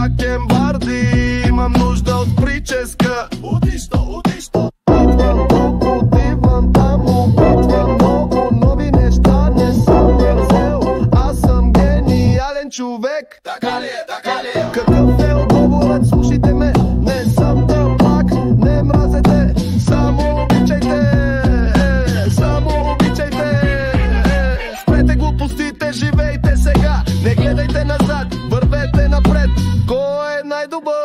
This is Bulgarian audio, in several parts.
бакенбарди, имам нужда от прическа. Отищо отивам там, опитвам много нови неща, не съм мързел, аз съм гениален човек. Така ли е, така ли е? Какъв е отговорът, слушайте ме, не съм тъпак, не мразете, само обичайте, само обичайте. Спрете глупостите, живейте сега, не гледайте назад, вървете напред. Кой е най-добър?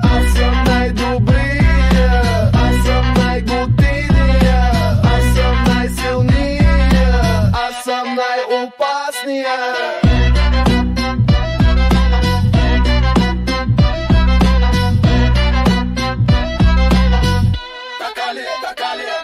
Аз съм най-добрия, аз съм най-готиния, аз съм най-силния, аз съм най-опасния. Така ли е, така ли е?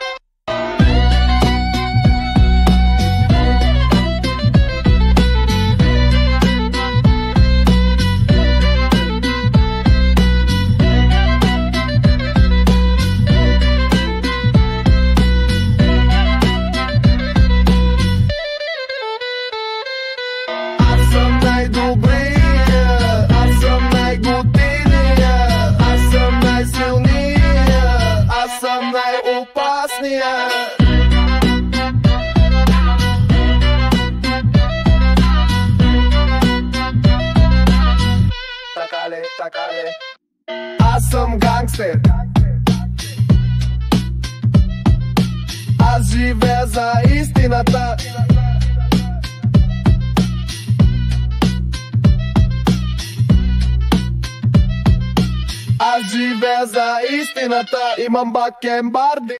Аз съм най-добрия, аз съм най-готиния, аз съм най-силния, аз съм най-опасния. Така ли, така ли? Аз съм гангстер, аз живея за истината. Аз живея за истината, имам бакенбарди.